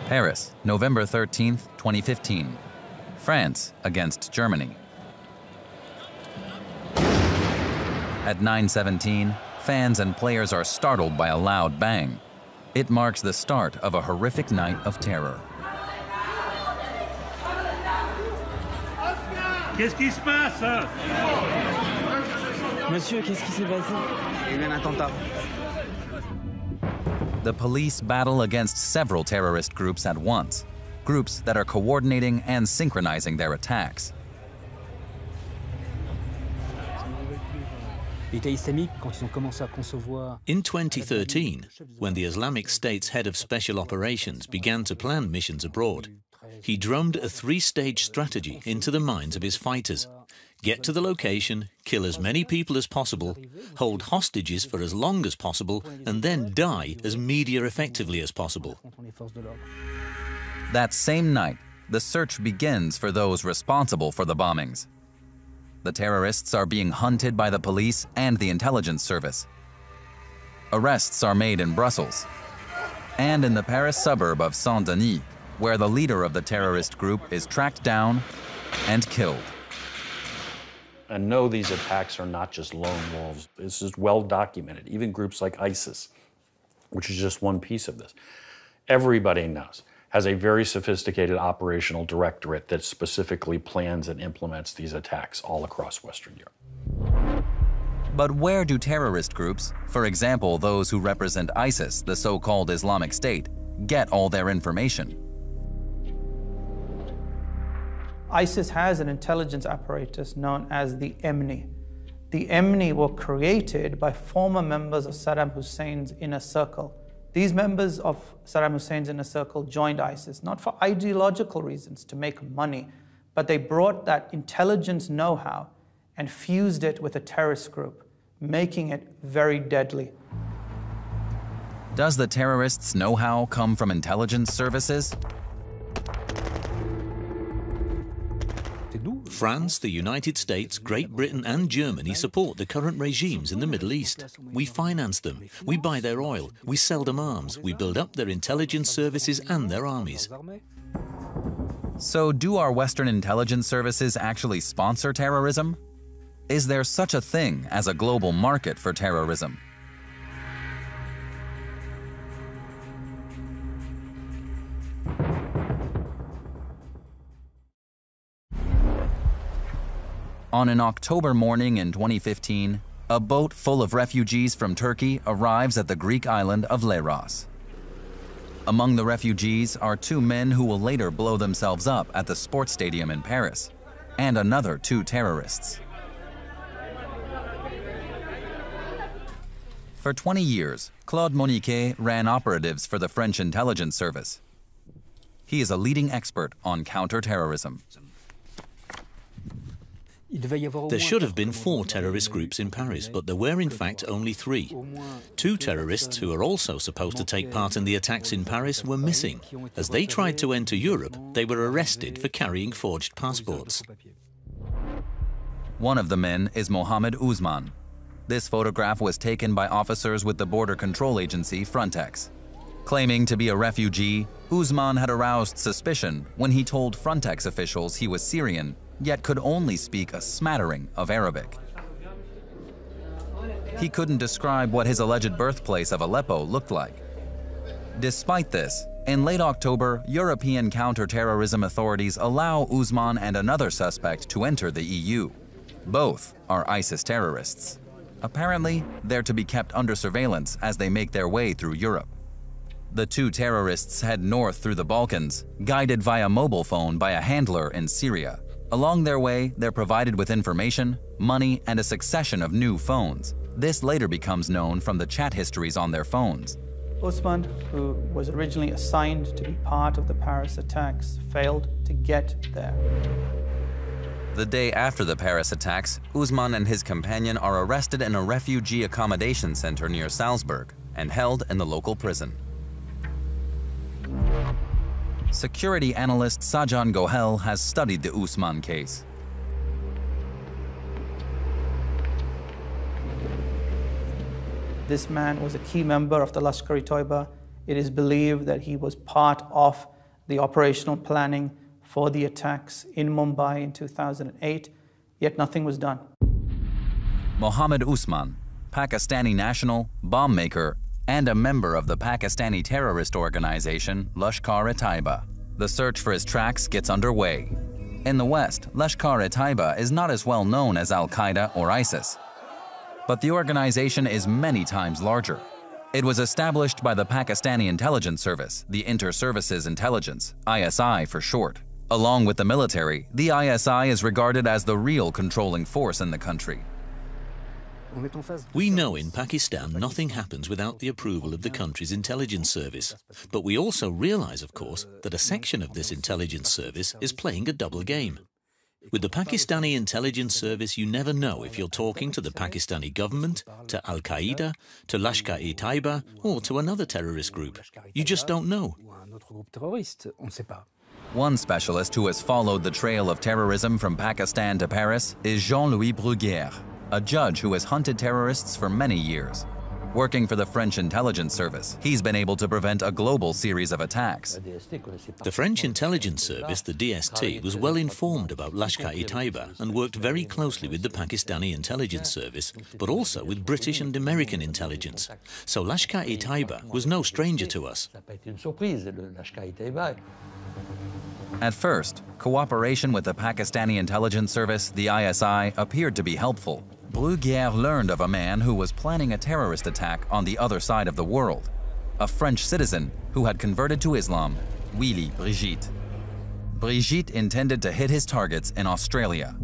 Paris, November 13, 2015. France against Germany. At 9:17, fans and players are startled by a loud bang. It marks the start of a horrific night of terror. Qu'est-ce qui se passe? Monsieur, qu'est-ce qui s'est passé? Il y a eu un attentat. The police battle against several terrorist groups at once, groups that are coordinating and synchronizing their attacks. In 2013, when the Islamic State's head of special operations began to plan missions abroad, he drummed a three-stage strategy into the minds of his fighters. Get to the location, kill as many people as possible, hold hostages for as long as possible, and then die as media effectively as possible. That same night, the search begins for those responsible for the bombings. The terrorists are being hunted by the police and the intelligence service. Arrests are made in Brussels and in the Paris suburb of Saint-Denis, where the leader of the terrorist group is tracked down and killed. And no, these attacks are not just lone wolves. This is well documented. Even groups like ISIS, which is just one piece of this. Everybody knows, has a very sophisticated operational directorate that specifically plans and implements these attacks all across Western Europe. But where do terrorist groups, for example those who represent ISIS, the so-called Islamic State, get all their information? ISIS has an intelligence apparatus known as the EMNI. The EMNI were created by former members of Saddam Hussein's inner circle. These members of Saddam Hussein's inner circle joined ISIS, not for ideological reasons, to make money, but they brought that intelligence know-how and fused it with a terrorist group, making it very deadly. Does the terrorists' know-how come from intelligence services? France, the United States, Great Britain and Germany support the current regimes in the Middle East. We finance them, we buy their oil, we sell them arms, we build up their intelligence services and their armies. So do our Western intelligence services actually sponsor terrorism? Is there such a thing as a global market for terrorism? On an October morning in 2015, a boat full of refugees from Turkey arrives at the Greek island of Leros. Among the refugees are two men who will later blow themselves up at the sports stadium in Paris, and another two terrorists. For 20 years, Claude Moniquet ran operatives for the French intelligence service. He is a leading expert on counter-terrorism. There should have been 4 terrorist groups in Paris, but there were in fact only 3. 2 terrorists who are also supposed to take part in the attacks in Paris were missing. As they tried to enter Europe, they were arrested for carrying forged passports. One of the men is Mohamed Ousmane. This photograph was taken by officers with the border control agency Frontex. Claiming to be a refugee, Ousmane had aroused suspicion when he told Frontex officials he was Syrian, yet could only speak a smattering of Arabic. He couldn't describe what his alleged birthplace of Aleppo looked like. Despite this, in late October, European counter-terrorism authorities allow Ousmane and another suspect to enter the EU. Both are ISIS terrorists. Apparently, they're to be kept under surveillance as they make their way through Europe. The two terrorists head north through the Balkans, guided via mobile phone by a handler in Syria. Along their way, they're provided with information, money, and a succession of new phones. This later becomes known from the chat histories on their phones. Ousmane, who was originally assigned to be part of the Paris attacks, failed to get there. The day after the Paris attacks, Ousmane and his companion are arrested in a refugee accommodation center near Salzburg and held in the local prison. Security analyst Sajan Gohel has studied the Ousmane case. This man was a key member of the Lashkar-e-Toiba. It is believed that he was part of the operational planning for the attacks in Mumbai in 2008, yet nothing was done. Mohammed Usman, Pakistani national, bomb maker, and a member of the Pakistani terrorist organization Lashkar-e-Taiba. The search for his tracks gets underway. In the West, Lashkar-e-Taiba is not as well known as Al-Qaeda or ISIS, but the organization is many times larger. It was established by the Pakistani Intelligence Service, the Inter-Services Intelligence, ISI for short. Along with the military, the ISI is regarded as the real controlling force in the country. We know in Pakistan nothing happens without the approval of the country's intelligence service. But we also realize, of course, that a section of this intelligence service is playing a double game. With the Pakistani intelligence service, you never know if you're talking to the Pakistani government, to Al-Qaeda, to Lashkar-e-Taiba, or to another terrorist group. You just don't know. One specialist who has followed the trail of terrorism from Pakistan to Paris is Jean-Louis Bruguière, a judge who has hunted terrorists for many years. Working for the French intelligence service, he's been able to prevent a global series of attacks. The French intelligence service, the DST, was well informed about Lashkar-e-Taiba and worked very closely with the Pakistani intelligence service, but also with British and American intelligence. So Lashkar-e-Taiba was no stranger to us. At first, cooperation with the Pakistani intelligence service, the ISI, appeared to be helpful. Bruguière learned of a man who was planning a terrorist attack on the other side of the world, a French citizen who had converted to Islam, Willy Brigitte. Brigitte intended to hit his targets in Australia.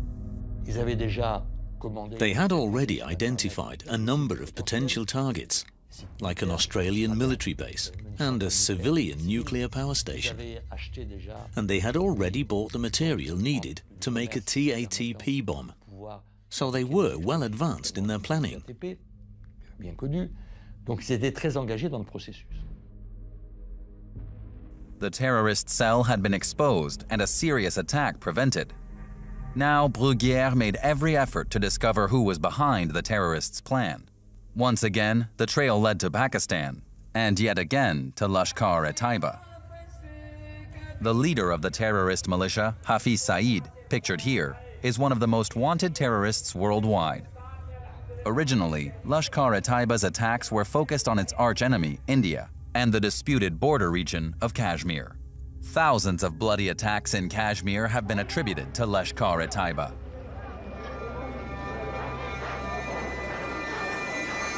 They had already identified a number of potential targets, like an Australian military base and a civilian nuclear power station. And they had already bought the material needed to make a TATP bomb. So they were well advanced in their planning. The terrorist cell had been exposed and a serious attack prevented. Now Bruguière made every effort to discover who was behind the terrorists' plan. Once again, the trail led to Pakistan, and yet again to Lashkar-e-Taiba. The leader of the terrorist militia, Hafiz Saeed, pictured here, is one of the most wanted terrorists worldwide. Originally, Lashkar-e-Taiba's attacks were focused on its archenemy, India, and the disputed border region of Kashmir. Thousands of bloody attacks in Kashmir have been attributed to Lashkar-e-Taiba.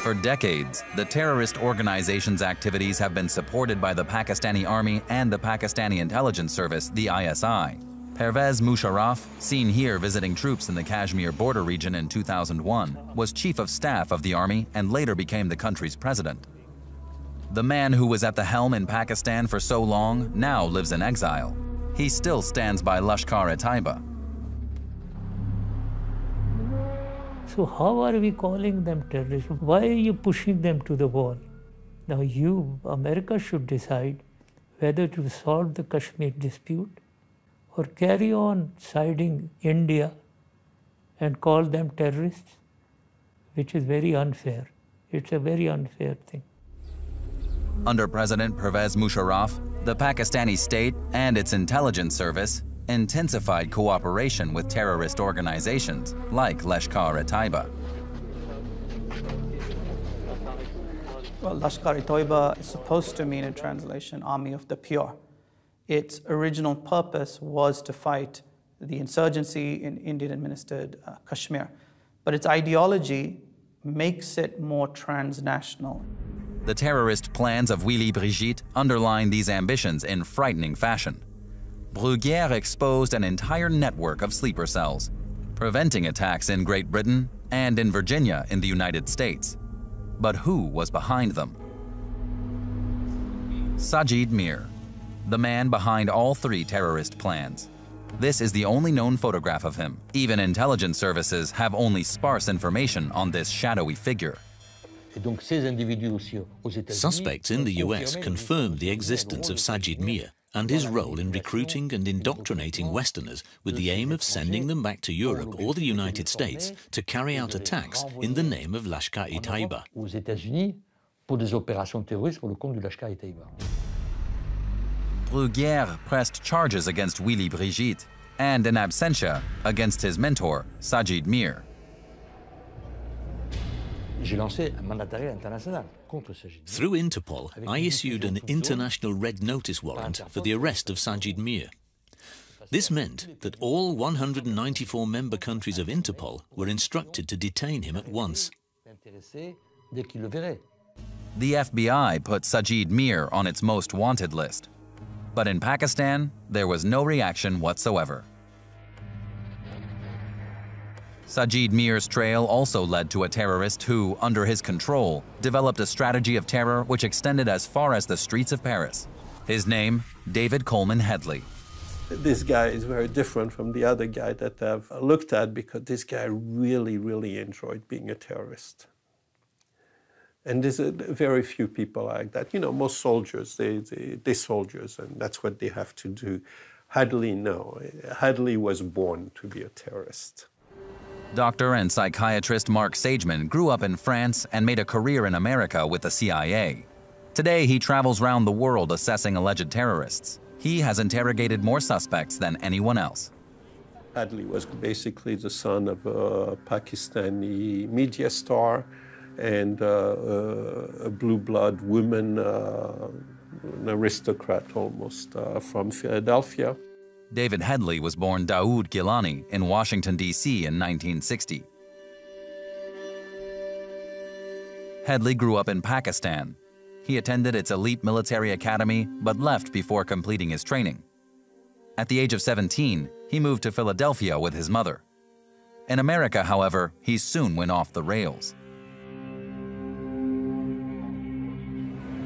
For decades, the terrorist organization's activities have been supported by the Pakistani Army and the Pakistani Intelligence Service, the ISI. Pervez Musharraf, seen here visiting troops in the Kashmir border region in 2001, was chief of staff of the army and later became the country's president. The man who was at the helm in Pakistan for so long now lives in exile. He still stands by Lashkar-e-Taiba. So how are we calling them terrorists? Why are you pushing them to the wall? Now you, America, should decide whether to solve the Kashmir dispute or carry on siding India and call them terrorists, which is very unfair. It's a very unfair thing. Under President Pervez Musharraf, the Pakistani state and its intelligence service intensified cooperation with terrorist organizations like Lashkar-e-Taiba. Well, Lashkar-e-Taiba is supposed to mean in translation, Army of the Pure. Its original purpose was to fight the insurgency in Indian-administered Kashmir, but its ideology makes it more transnational. The terrorist plans of Willy Brigitte underline these ambitions in frightening fashion. Bruguière exposed an entire network of sleeper cells, preventing attacks in Great Britain and in Virginia in the United States. But who was behind them? Sajid Mir, the man behind all three terrorist plans. This is the only known photograph of him. Even intelligence services have only sparse information on this shadowy figure. Suspects in the US confirmed the existence of Sajid Mir and his role in recruiting and indoctrinating Westerners with the aim of sending them back to Europe or the United States to carry out attacks in the name of Lashkar-e-Taiba. Bruguière pressed charges against Willy Brigitte and, in absentia, against his mentor, Sajid Mir. Through Interpol, I issued an international red notice warrant for the arrest of Sajid Mir. This meant that all 194 member countries of Interpol were instructed to detain him at once. The FBI put Sajid Mir on its most wanted list. But in Pakistan, there was no reaction whatsoever. Sajid Mir's trail also led to a terrorist who, under his control, developed a strategy of terror which extended as far as the streets of Paris. His name, David Coleman Headley. This guy is very different from the other guy that I've looked at because this guy really, really enjoyed being a terrorist. And there's very few people like that. You know, most soldiers, they're soldiers, and that's what they have to do. Headley, no. Headley was born to be a terrorist. Doctor and psychiatrist Mark Sageman grew up in France and made a career in America with the CIA. Today, he travels around the world assessing alleged terrorists. He has interrogated more suspects than anyone else. Headley was basically the son of a Pakistani media star and a blue-blood woman, an aristocrat almost, from Philadelphia. David Headley was born Daoud Gilani in Washington, D.C. in 1960. Headley grew up in Pakistan. He attended its elite military academy but left before completing his training. At the age of 17, he moved to Philadelphia with his mother. In America, however, he soon went off the rails.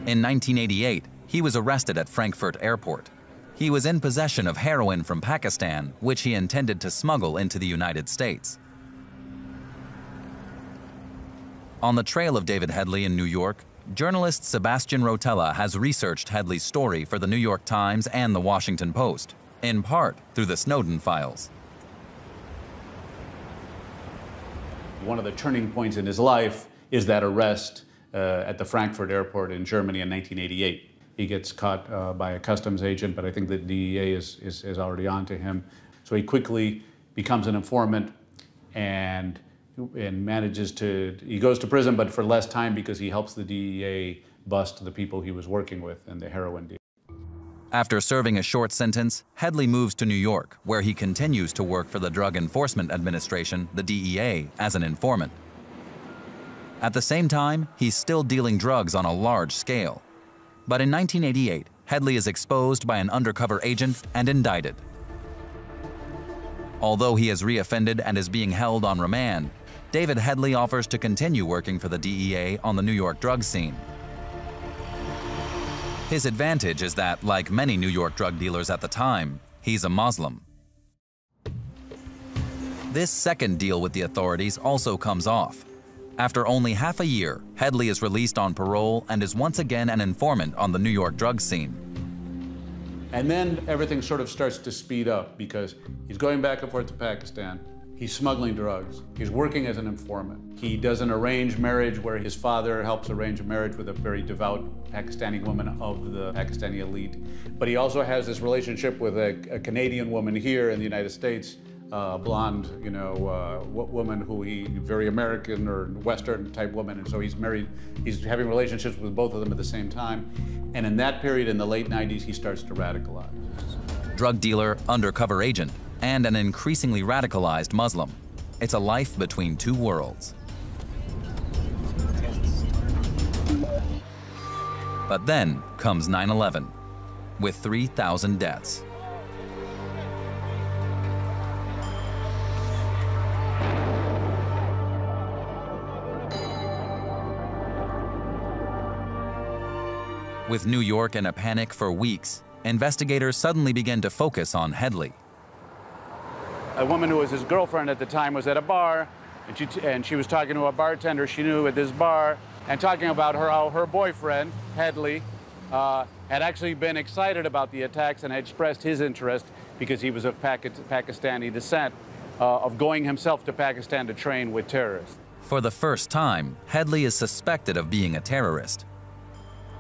In 1988, he was arrested at Frankfurt Airport. He was in possession of heroin from Pakistan, which he intended to smuggle into the United States. On the trail of David Headley in New York, journalist Sebastian Rotella has researched Headley's story for the New York Times and the Washington Post, in part through the Snowden files. One of the turning points in his life is that arrest at the Frankfurt airport in Germany in 1988. He gets caught by a customs agent, but I think the DEA is already on to him. So he quickly becomes an informant and manages to, he goes to prison, but for less time because he helps the DEA bust the people he was working with in the heroin deal. After serving a short sentence, Headley moves to New York, where he continues to work for the Drug Enforcement Administration, the DEA, as an informant. At the same time, he's still dealing drugs on a large scale. But in 1988, Headley is exposed by an undercover agent and indicted. Although he has reoffended and is being held on remand, David Headley offers to continue working for the DEA on the New York drug scene. His advantage is that, like many New York drug dealers at the time, he's a Muslim. This second deal with the authorities also comes off. After only half a year, Headley is released on parole and is once again an informant on the New York drug scene. And then everything sort of starts to speed up because he's going back and forth to Pakistan. He's smuggling drugs. He's working as an informant. He does an arranged marriage where his father helps arrange a marriage with a very devout Pakistani woman of the Pakistani elite. But he also has this relationship with a Canadian woman here in the United States, blonde, woman who very American or Western type woman. And so he's married, he's having relationships with both of them at the same time. And in that period, in the late 90s, he starts to radicalize. Drug dealer, undercover agent, and an increasingly radicalized Muslim. It's a life between two worlds. But then comes 9/11, with 3,000 deaths. With New York in a panic for weeks, investigators suddenly began to focus on Headley. A woman who was his girlfriend at the time was at a bar, and she was talking to a bartender she knew at this bar, and talking about how her boyfriend, Headley, had actually been excited about the attacks and had expressed his interest, because he was of Pakistani descent, of going himself to Pakistan to train with terrorists. For the first time, Headley is suspected of being a terrorist.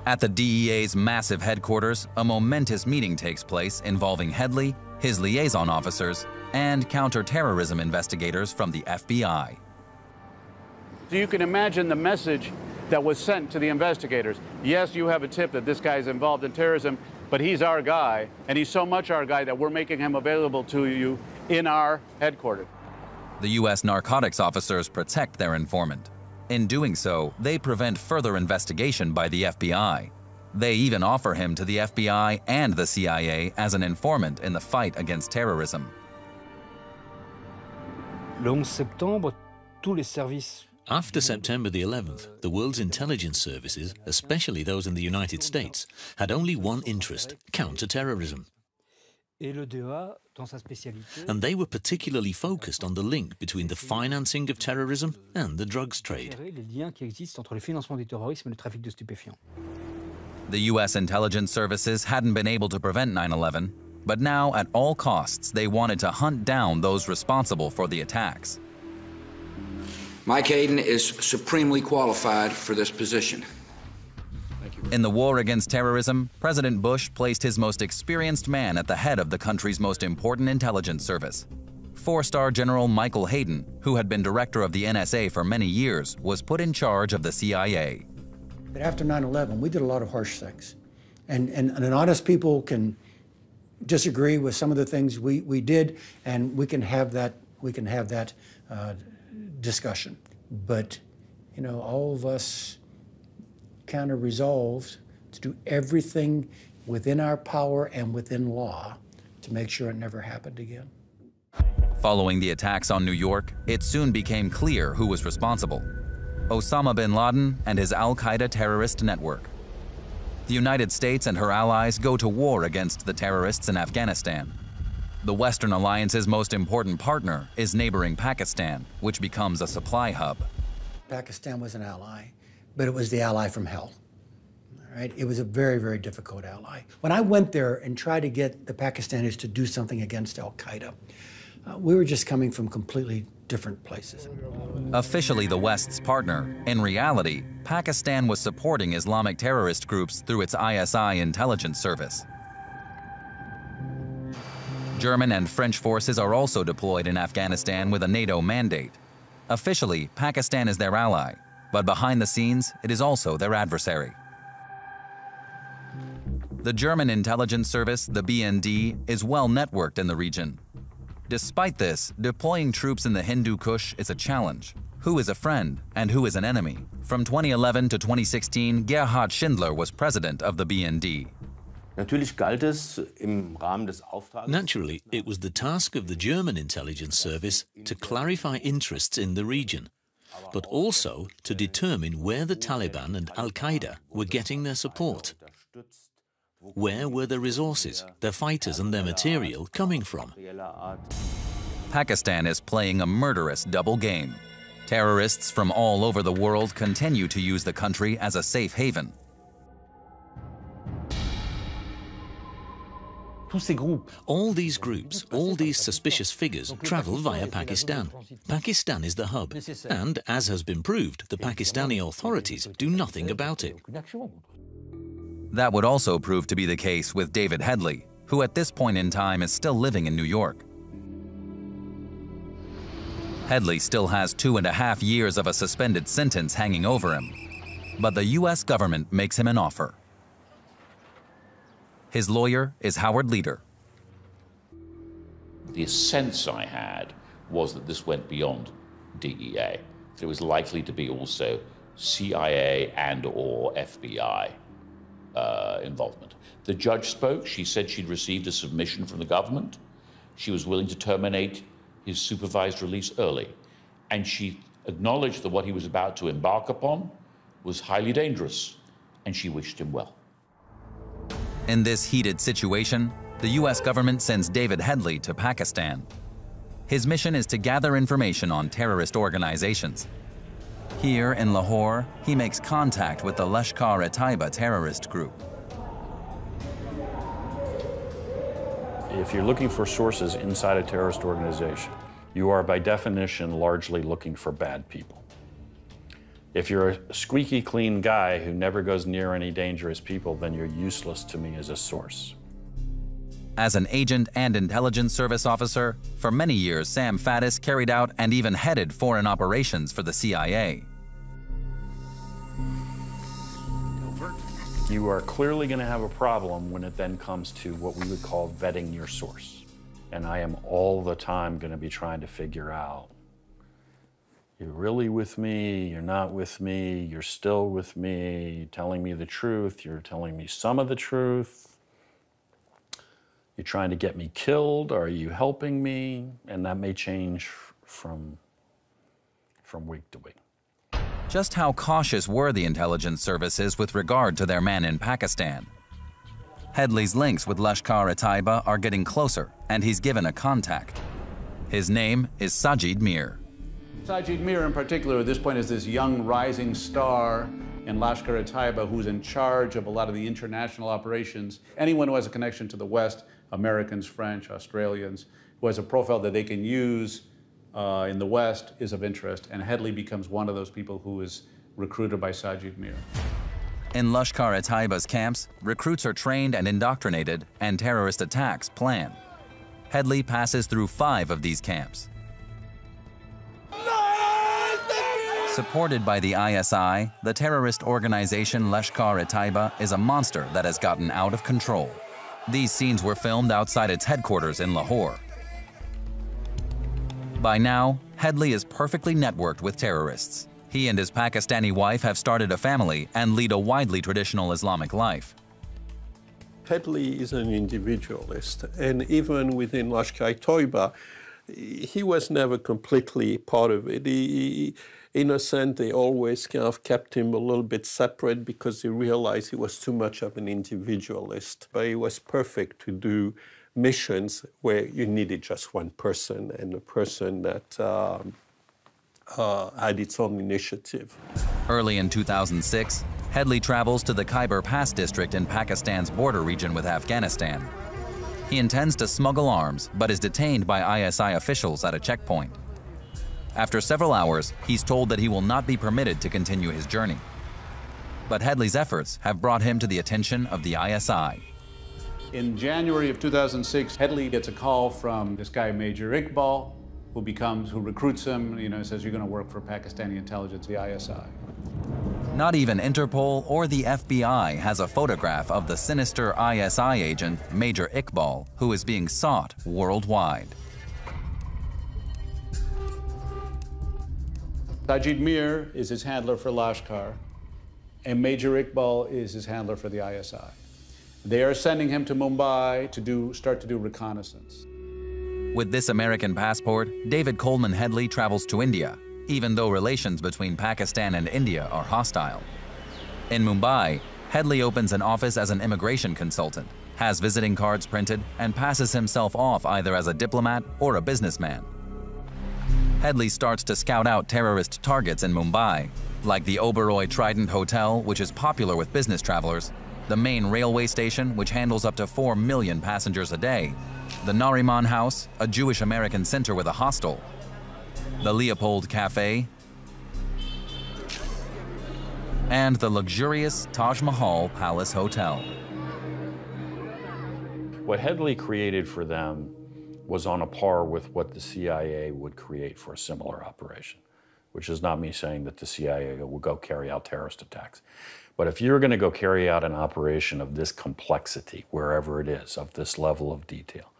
At the DEA's massive headquarters, a momentous meeting takes place involving Headley, his liaison officers, and counterterrorism investigators from the FBI. So you can imagine the message that was sent to the investigators. Yes, you have a tip that this guy is involved in terrorism, but he's our guy, and he's so much our guy that we're making him available to you in our headquarters. The U.S. narcotics officers protect their informant. In doing so, they prevent further investigation by the FBI. They even offer him to the FBI and the CIA as an informant in the fight against terrorism. Le 11 septembre, tous les services. After September the 11th, the world's intelligence services, especially those in the United States, had only one interest: counterterrorism. And they were particularly focused on the link between the financing of terrorism and the drugs trade. The U.S. intelligence services hadn't been able to prevent 9/11, but now, at all costs, they wanted to hunt down those responsible for the attacks. Mike Hayden is supremely qualified for this position. In the war against terrorism, President Bush placed his most experienced man at the head of the country's most important intelligence service. Four-star General Michael Hayden, who had been director of the NSA for many years, was put in charge of the CIA. But after 9/11, we did a lot of harsh things. And honest people can disagree with some of the things we did, and we can have that discussion. But, you know, all of us kind of resolved to do everything within our power and within law to make sure it never happened again. Following the attacks on New York, it soon became clear who was responsible: Osama bin Laden and his al-Qaeda terrorist network. The United States and her allies go to war against the terrorists in Afghanistan. The Western Alliance's most important partner is neighboring Pakistan, which becomes a supply hub. Pakistan was an ally, but it was the ally from hell. All right? It was a very, very difficult ally. When I went there and tried to get the Pakistanis to do something against al-Qaeda, we were just coming from completely different places. Officially the West's partner, in reality, Pakistan was supporting Islamic terrorist groups through its ISI intelligence service. German and French forces are also deployed in Afghanistan with a NATO mandate. Officially, Pakistan is their ally, but behind the scenes, it is also their adversary. The German intelligence service, the BND, is well networked in the region. Despite this, deploying troops in the Hindu Kush is a challenge. Who is a friend and who is an enemy? From 2011 to 2016, Gerhard Schindler was president of the BND. Naturally, it was the task of the German intelligence service to clarify interests in the region, but also to determine where the Taliban and al-Qaeda were getting their support. Where were their resources, their fighters and their material coming from? Pakistan is playing a murderous double game. Terrorists from all over the world continue to use the country as a safe haven. All these groups, all these suspicious figures travel via Pakistan. Pakistan is the hub, and as has been proved, the Pakistani authorities do nothing about it. That would also prove to be the case with David Headley, who at this point in time is still living in New York. Headley still has 2.5 years of a suspended sentence hanging over him, but the U.S. government makes him an offer. His lawyer is Howard Leader. The sense I had was that this went beyond DEA. That it was likely to be also CIA and/or FBI involvement. The judge spoke. She said she'd received a submission from the government. She was willing to terminate his supervised release early. And she acknowledged that what he was about to embark upon was highly dangerous, and she wished him well. In this heated situation, the U.S. government sends David Headley to Pakistan. His mission is to gather information on terrorist organizations. Here in Lahore, he makes contact with the Lashkar-e-Taiba terrorist group. If you're looking for sources inside a terrorist organization, you are by definition largely looking for bad people. If you're a squeaky clean guy who never goes near any dangerous people, then you're useless to me as a source. As an agent and intelligence service officer, for many years Sam Faddis carried out and even headed foreign operations for the CIA. You are clearly going to have a problem when it then comes to what we would call vetting your source. And I am all the time going to be trying to figure out, you're really with me, you're not with me, you're still with me, you're telling me the truth, you're telling me some of the truth. You're trying to get me killed, are you helping me? And that may change from week to week. Just how cautious were the intelligence services with regard to their man in Pakistan? Headley's links with Lashkar-e-Taiba are getting closer, and he's given a contact. His name is Sajid Mir. Sajid Mir, in particular, at this point, is this young rising star in Lashkar-e-Taiba who's in charge of a lot of the international operations. Anyone who has a connection to the West, Americans, French, Australians, who has a profile that they can use in the West is of interest, and Headley becomes one of those people who is recruited by Sajid Mir. In Lashkar-e-Taiba's camps, recruits are trained and indoctrinated, and terrorist attacks planned. Headley passes through 5 of these camps. Supported by the ISI, the terrorist organization Lashkar-e-Taiba is a monster that has gotten out of control. These scenes were filmed outside its headquarters in Lahore. By now, Headley is perfectly networked with terrorists. He and his Pakistani wife have started a family and lead a widely traditional Islamic life. Headley is an individualist, and even within Lashkar-e-Taiba, he was never completely part of it. In a sense, they always kind of kept him a little bit separate because they realized he was too much of an individualist. But he was perfect to do missions where you needed just one person, and a person that had its own initiative. Early in 2006, Headley travels to the Khyber Pass district in Pakistan's border region with Afghanistan. He intends to smuggle arms, but is detained by ISI officials at a checkpoint. After several hours, he's told that he will not be permitted to continue his journey. But Headley's efforts have brought him to the attention of the ISI. In January of 2006, Headley gets a call from this guy, Major Iqbal, who recruits him, says, you're going to work for Pakistani intelligence, the ISI. Not even Interpol or the FBI has a photograph of the sinister ISI agent, Major Iqbal, who is being sought worldwide. Sajid Mir is his handler for Lashkar, and Major Iqbal is his handler for the ISI. They are sending him to Mumbai to start to do reconnaissance. With this American passport, David Coleman Headley travels to India, even though relations between Pakistan and India are hostile. In Mumbai, Headley opens an office as an immigration consultant, has visiting cards printed, and passes himself off either as a diplomat or a businessman. Headley starts to scout out terrorist targets in Mumbai, like the Oberoi Trident Hotel, which is popular with business travelers, the main railway station, which handles up to 4 million passengers a day, the Nariman House, a Jewish-American center with a hostel, the Leopold Cafe, and the luxurious Taj Mahal Palace Hotel. What Headley created for them was on a par with what the CIA would create for a similar operation, which is not me saying that the CIA will go carry out terrorist attacks. But if you're going to go carry out an operation of this complexity, wherever it is, of this level of detail,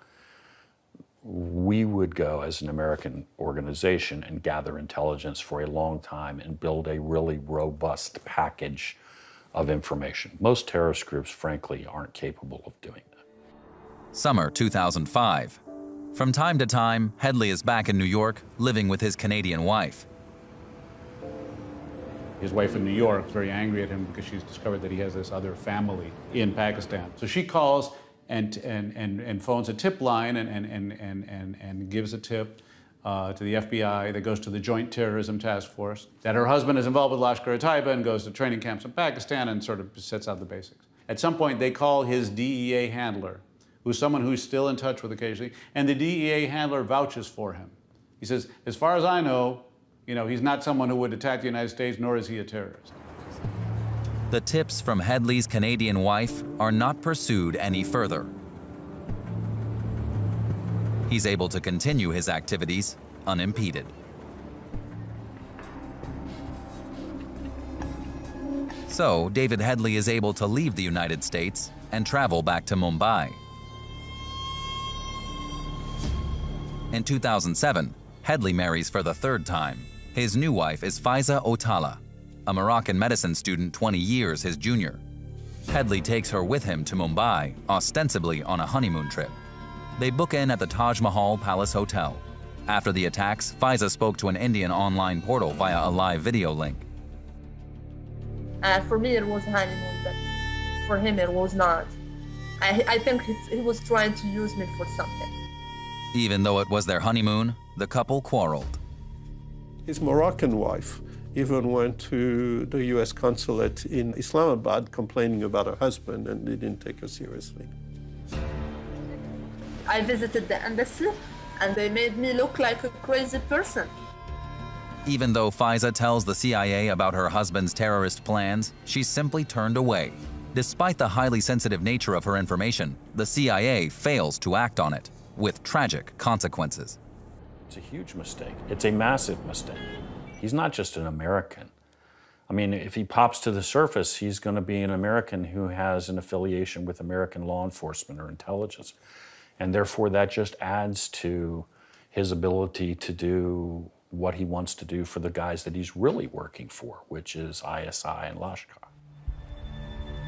we would go as an American organization and gather intelligence for a long time and build a really robust package of information. Most terrorist groups, frankly, aren't capable of doing that. Summer 2005. From time to time, Headley is back in New York, living with his Canadian wife. His wife in New York is very angry at him because she's discovered that he has this other family in Pakistan. So she calls and phones a tip line and gives a tip to the FBI that goes to the Joint Terrorism Task Force that her husband is involved with Lashkar-e-Taiba and goes to training camps in Pakistan and sort of sets out the basics. At some point, they call his DEA handler, who's someone who's still in touch with occasionally, and the DEA handler vouches for him. He says, as far as I know, You know, he's not someone who would attack the United States, nor is he a terrorist. The tips from Headley's Canadian wife are not pursued any further. He's able to continue his activities unimpeded. So, David Headley is able to leave the United States and travel back to Mumbai. In 2007, Headley marries for the third time. His new wife is Faiza Otala, a Moroccan medicine student 20 years his junior. Headley takes her with him to Mumbai, ostensibly on a honeymoon trip. They book in at the Taj Mahal Palace Hotel. After the attacks, Faiza spoke to an Indian online portal via a live video link. For me, it was a honeymoon, but for him, it was not. I think he was trying to use me for something. Even though it was their honeymoon, the couple quarreled. His Moroccan wife even went to the US consulate in Islamabad complaining about her husband, and they didn't take her seriously. I visited the embassy, and they made me look like a crazy person. Even though Faiza tells the CIA about her husband's terrorist plans, she's simply turned away. Despite the highly sensitive nature of her information, the CIA fails to act on it, with tragic consequences. It's a huge mistake. It's a massive mistake. He's not just an American. I mean, if he pops to the surface, he's going to be an American who has an affiliation with American law enforcement or intelligence. And therefore, that just adds to his ability to do what he wants to do for the guys that he's really working for, which is ISI and Lashkar.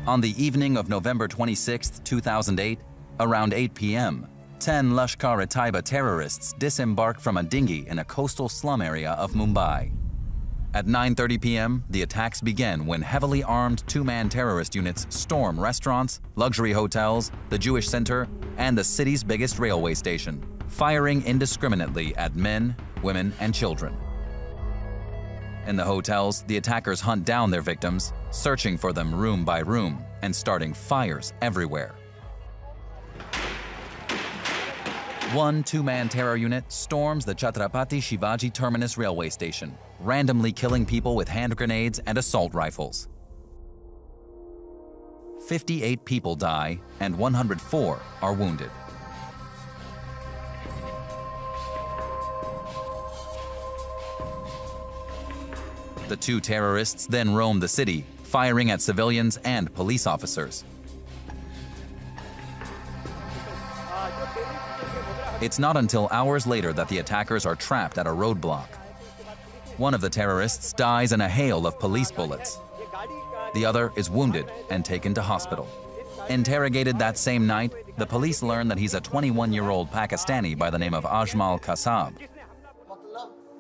On the evening of November 26, 2008, around 8 p.m., 10 Lashkar-e-Taiba terrorists disembark from a dinghy in a coastal slum area of Mumbai. At 9:30 p.m., the attacks begin when heavily armed two-man terrorist units storm restaurants, luxury hotels, the Jewish Center, and the city's biggest railway station, firing indiscriminately at men, women, and children. In the hotels, the attackers hunt down their victims, searching for them room by room and starting fires everywhere. One two-man terror unit storms the Chhatrapati Shivaji Terminus railway station, randomly killing people with hand grenades and assault rifles. 58 people die and 104 are wounded. The two terrorists then roam the city, firing at civilians and police officers. It's not until hours later that the attackers are trapped at a roadblock. One of the terrorists dies in a hail of police bullets. The other is wounded and taken to hospital. Interrogated that same night, the police learn that he's a 21-year-old Pakistani by the name of Ajmal Kasab.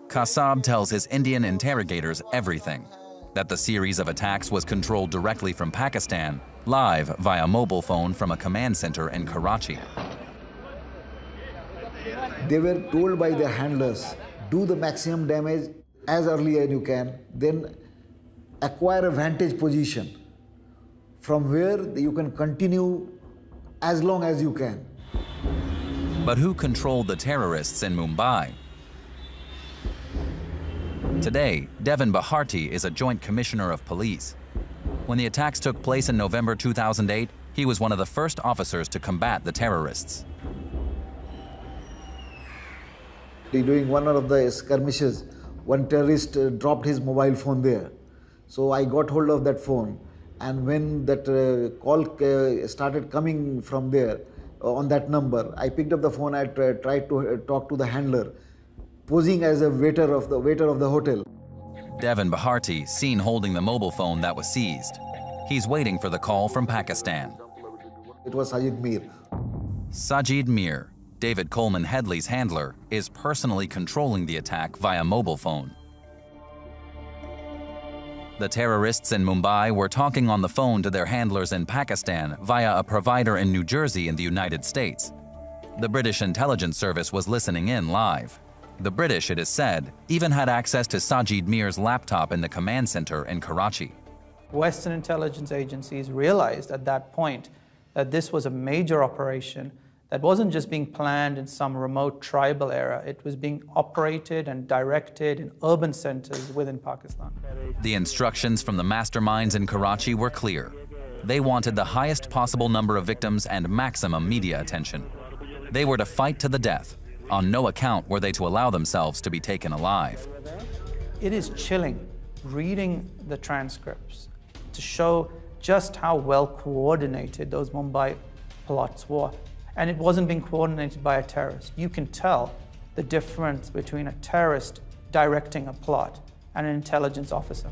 Kasab tells his Indian interrogators everything, that the series of attacks was controlled directly from Pakistan, live via mobile phone from a command center in Karachi. They were told by their handlers, do the maximum damage as early as you can, then acquire a vantage position from where you can continue as long as you can. But who controlled the terrorists in Mumbai? Today, Devin Bharti is a Joint Commissioner of Police. When the attacks took place in November 2008, he was one of the first officers to combat the terrorists. During one of the skirmishes, one terrorist dropped his mobile phone there. So I got hold of that phone, and when that call started coming from there on that number, I picked up the phone. I tried to talk to the handler, posing as a waiter of the hotel. Devin Bharti, seen holding the mobile phone that was seized. He's waiting for the call from Pakistan. It was Sajid Mir. Sajid Mir, David Coleman Headley's handler, is personally controlling the attack via mobile phone. The terrorists in Mumbai were talking on the phone to their handlers in Pakistan via a provider in New Jersey in the United States. The British intelligence service was listening in live. The British, it is said, even had access to Sajid Mir's laptop in the command center in Karachi. Western intelligence agencies realized at that point that this was a major operation that wasn't just being planned in some remote tribal area. It was being operated and directed in urban centers within Pakistan. The instructions from the masterminds in Karachi were clear. They wanted the highest possible number of victims and maximum media attention. They were to fight to the death. On no account were they to allow themselves to be taken alive. It is chilling reading the transcripts to show just how well coordinated those Mumbai plots were. And it wasn't being coordinated by a terrorist. You can tell the difference between a terrorist directing a plot and an intelligence officer.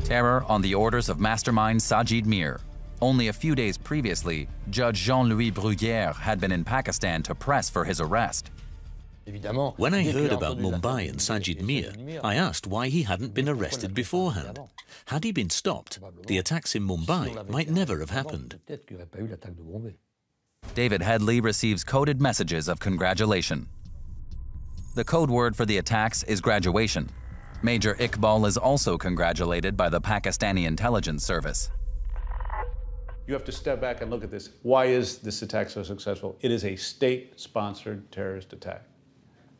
Terror on the orders of mastermind Sajid Mir. Only a few days previously, Judge Jean-Louis Bruguière had been in Pakistan to press for his arrest. When I heard about Mumbai and Sajid Mir, I asked why he hadn't been arrested beforehand. Had he been stopped, the attacks in Mumbai might never have happened. David Headley receives coded messages of congratulation. The code word for the attacks is graduation. Major Iqbal is also congratulated by the Pakistani intelligence service. You have to step back and look at this. Why is this attack so successful? It is a state-sponsored terrorist attack.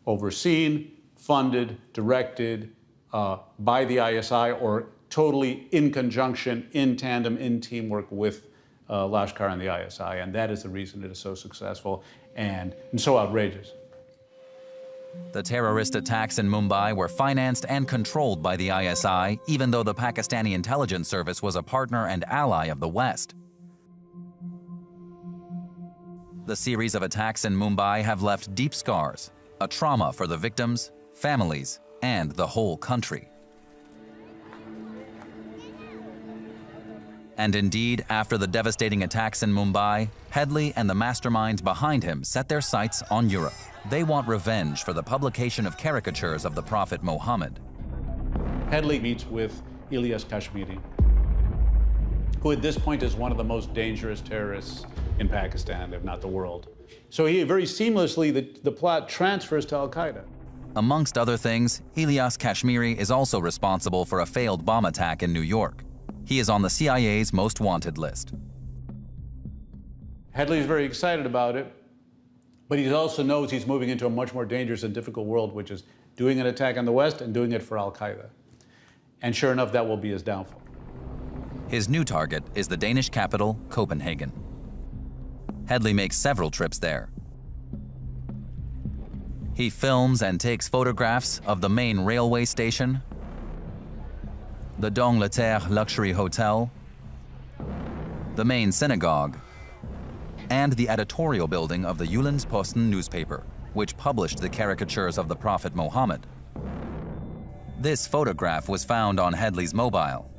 Overseen, funded, directed by the ISI, or totally in conjunction, in tandem, in teamwork with Lashkar and the ISI. And that is the reason it is so successful and so outrageous. The terrorist attacks in Mumbai were financed and controlled by the ISI, even though the Pakistani intelligence service was a partner and ally of the West. The series of attacks in Mumbai have left deep scars, a trauma for the victims, families, and the whole country. And indeed, after the devastating attacks in Mumbai, Headley and the masterminds behind him set their sights on Europe. They want revenge for the publication of caricatures of the Prophet Muhammad. Headley meets with Ilyas Kashmiri, who at this point is one of the most dangerous terrorists in Pakistan, if not the world. So he very seamlessly, the plot transfers to Al-Qaeda. Amongst other things, Ilyas Kashmiri is also responsible for a failed bomb attack in New York. He is on the CIA's most wanted list. Headley is very excited about it, but he also knows he's moving into a much more dangerous and difficult world, which is doing an attack on the West and doing it for Al-Qaeda. And sure enough, that will be his downfall. His new target is the Danish capital, Copenhagen. Headley makes several trips there. He films and takes photographs of the main railway station, the D'Angleterre luxury hotel, the main synagogue, and the editorial building of the Jyllands-Posten newspaper, which published the caricatures of the Prophet Muhammad. This photograph was found on Headley's mobile.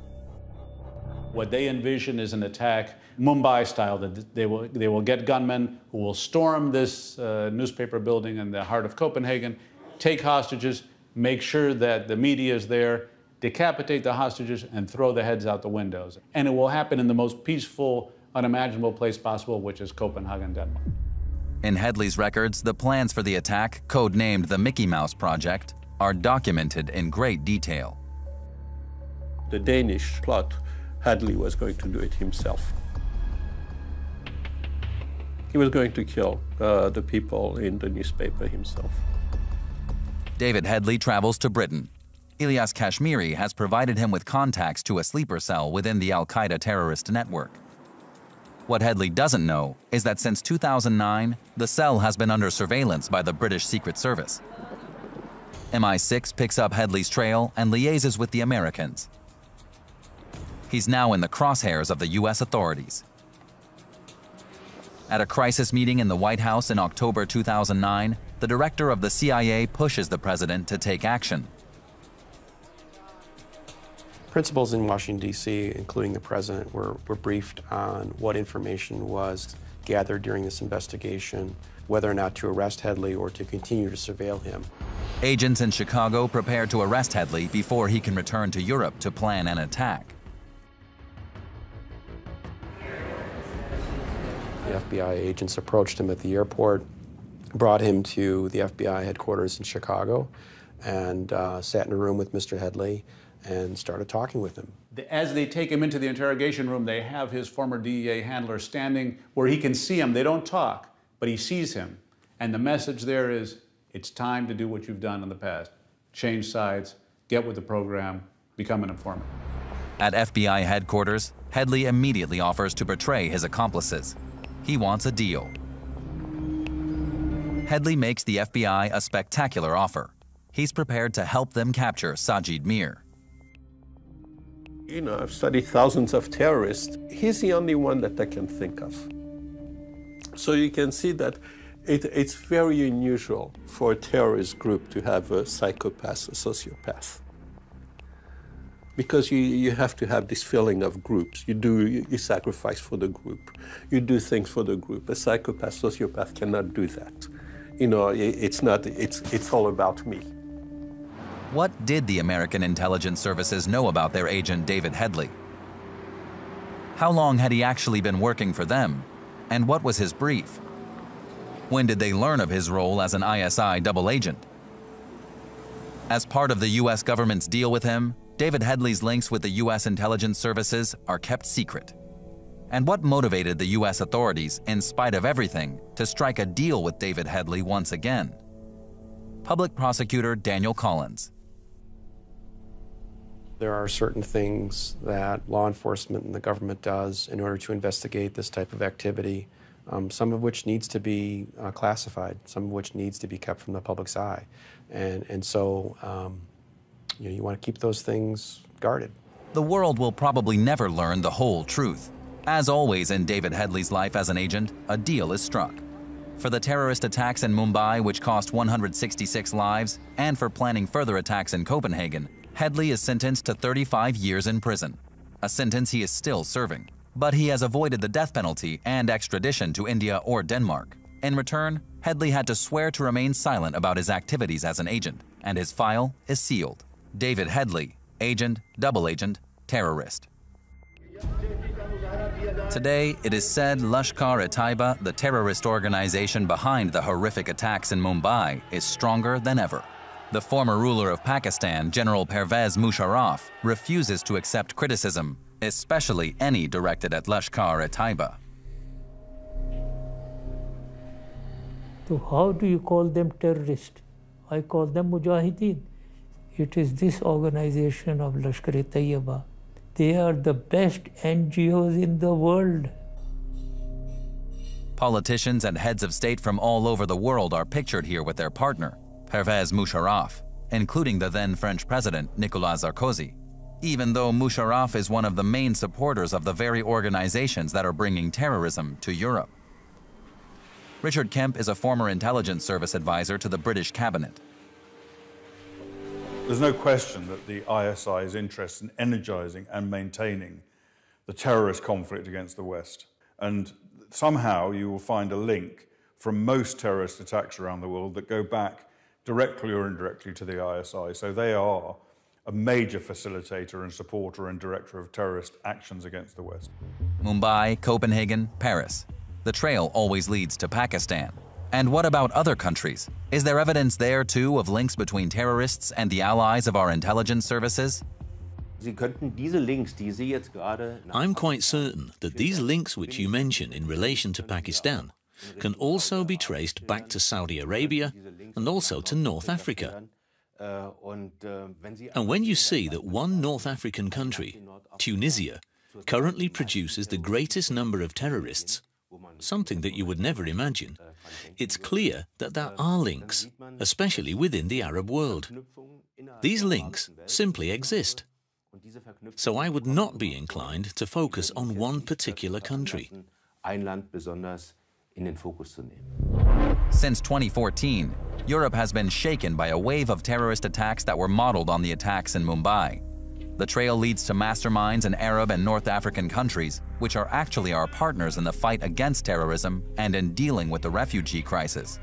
What they envision is an attack, Mumbai style, that they will get gunmen who will storm this newspaper building in the heart of Copenhagen, take hostages, make sure that the media is there, decapitate the hostages, and throw the heads out the windows. And it will happen in the most peaceful, unimaginable place possible, which is Copenhagen, Denmark. In Headley's records, the plans for the attack, codenamed the Mickey Mouse Project, are documented in great detail. The Danish plot, Headley was going to do it himself. He was going to kill the people in the newspaper himself. David Headley travels to Britain. Ilyas Kashmiri has provided him with contacts to a sleeper cell within the Al-Qaeda terrorist network. What Headley doesn't know is that since 2009, the cell has been under surveillance by the British Secret Service. MI6 picks up Headley's trail and liaises with the Americans. He's now in the crosshairs of the US authorities. At a crisis meeting in the White House in October 2009, the director of the CIA pushes the president to take action. Principals in Washington, D.C., including the president, were briefed on what information was gathered during this investigation, whether or not to arrest Headley or to continue to surveil him. Agents in Chicago prepare to arrest Headley before he can return to Europe to plan an attack. The FBI agents approached him at the airport, brought him to the FBI headquarters in Chicago, and sat in a room with Mr. Headley and started talking with him. As they take him into the interrogation room, they have his former DEA handler standing where he can see him. They don't talk, but he sees him. And the message there is, it's time to do what you've done in the past. Change sides, get with the program, become an informant. At FBI headquarters, Headley immediately offers to betray his accomplices. He wants a deal. Headley makes the FBI a spectacular offer. He's prepared to help them capture Sajid Mir. You know, I've studied thousands of terrorists. He's the only one that I can think of. So you can see that it's very unusual for a terrorist group to have a psychopath, a sociopath. Because you have to have this feeling of groups. You sacrifice for the group. You do things for the group. A psychopath, sociopath cannot do that. You know, it's all about me. What did the American intelligence services know about their agent David Headley? How long had he actually been working for them? And what was his brief? When did they learn of his role as an ISI double agent? As part of the US government's deal with him, David Headley's links with the US intelligence services are kept secret. And what motivated the US authorities, in spite of everything, to strike a deal with David Headley once again? Public Prosecutor Daniel Collins. There are certain things that law enforcement and the government does in order to investigate this type of activity, some of which needs to be classified, some of which needs to be kept from the public's eye. And so you want to keep those things guarded. The world will probably never learn the whole truth. As always in David Headley's life as an agent, a deal is struck. For the terrorist attacks in Mumbai, which cost 166 lives, and for planning further attacks in Copenhagen, Headley is sentenced to 35 years in prison, a sentence he is still serving. But he has avoided the death penalty and extradition to India or Denmark. In return, Headley had to swear to remain silent about his activities as an agent, and his file is sealed. David Headley, agent, double agent, terrorist. Today, it is said Lashkar-e-Taiba, the terrorist organization behind the horrific attacks in Mumbai, is stronger than ever. The former ruler of Pakistan, General Pervez Musharraf, refuses to accept criticism, especially any directed at Lashkar-e-Taiba. So how do you call them terrorists? I call them mujahideen. It is this organization of Lashkar-e-Taiba. They are the best NGOs in the world. Politicians and heads of state from all over the world are pictured here with their partner, Pervez Musharraf, including the then French president, Nicolas Sarkozy, even though Musharraf is one of the main supporters of the very organizations that are bringing terrorism to Europe. Richard Kemp is a former intelligence service advisor to the British cabinet. There's no question that the ISI is interested in energizing and maintaining the terrorist conflict against the West. And somehow you will find a link from most terrorist attacks around the world that go back directly or indirectly to the ISI. So they are a major facilitator and supporter and director of terrorist actions against the West. Mumbai, Copenhagen, Paris. The trail always leads to Pakistan. And what about other countries? Is there evidence there too of links between terrorists and the allies of our intelligence services? I'm quite certain that these links which you mention in relation to Pakistan can also be traced back to Saudi Arabia and also to North Africa. And when you see that one North African country, Tunisia, currently produces the greatest number of terrorists, something that you would never imagine, it's clear that there are links, especially within the Arab world. These links simply exist. So I would not be inclined to focus on one particular country. Since 2014, Europe has been shaken by a wave of terrorist attacks that were modeled on the attacks in Mumbai. The trail leads to masterminds in Arab and North African countries, which are actually our partners in the fight against terrorism and in dealing with the refugee crisis.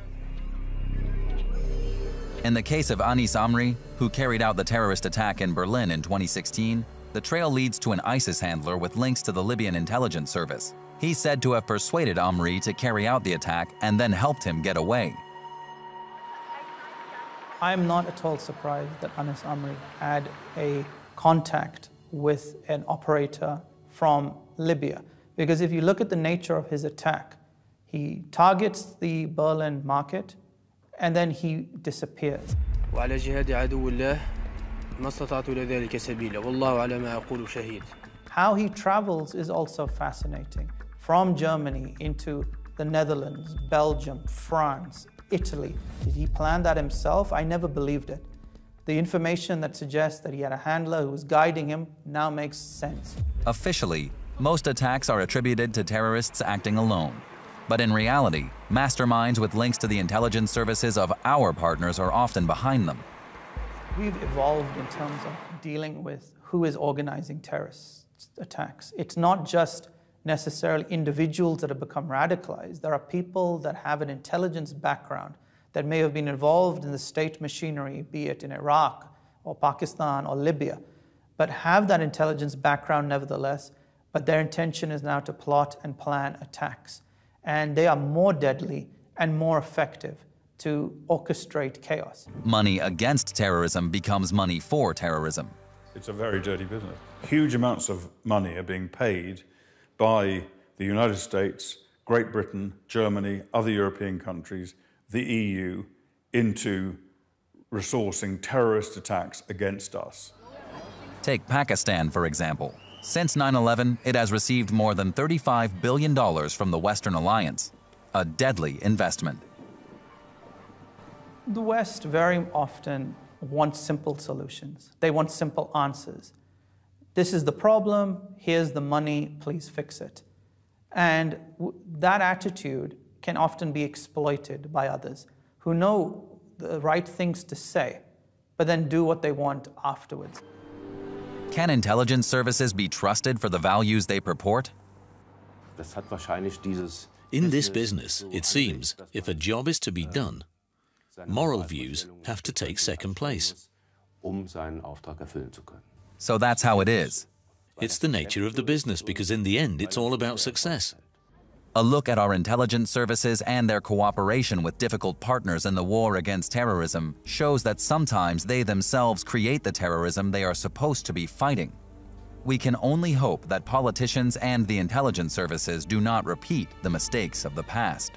In the case of Anis Amri, who carried out the terrorist attack in Berlin in 2016, the trail leads to an ISIS handler with links to the Libyan intelligence service. He's said to have persuaded Amri to carry out the attack and then helped him get away. I'm not at all surprised that Anis Amri had a contact with an operator from Libya. Because if you look at the nature of his attack, He targets the Berlin market and then he disappears. وعلى جهاد عدو الله ما استطعت إلى ذلك سبيلا والله على ما أقول شهيد. How he travels is also fascinating. From Germany into the Netherlands, Belgium, France, Italy. Did he plan that himself? I never believed it. The information that suggests that he had a handler who was guiding him now makes sense. Officially, most attacks are attributed to terrorists acting alone. But in reality, masterminds with links to the intelligence services of our partners are often behind them. We've evolved in terms of dealing with who is organizing terrorist attacks. It's not just necessarily individuals that have become radicalized. There are people that have an intelligence background that may have been involved in the state machinery, be it in Iraq or Pakistan or Libya, but have that intelligence background nevertheless, but their intention is now to plot and plan attacks. And they are more deadly and more effective to orchestrate chaos. Money against terrorism becomes money for terrorism. It's a very dirty business. Huge amounts of money are being paid by the United States, Great Britain, Germany, other European countries, the EU, into resourcing terrorist attacks against us. Take Pakistan, for example. Since 9/11, it has received more than $35 billion from the Western alliance, a deadly investment. The West very often wants simple solutions. They want simple answers. This is the problem, here's the money, please fix it. And that attitude can often be exploited by others who know the right things to say, but then do what they want afterwards. Can intelligence services be trusted for the values they purport? In this business, it seems, if a job is to be done, moral views have to take second place. So that's how it is. It's the nature of the business, because in the end, it's all about success. A look at our intelligence services and their cooperation with difficult partners in the war against terrorism shows that sometimes they themselves create the terrorism they are supposed to be fighting. We can only hope that politicians and the intelligence services do not repeat the mistakes of the past.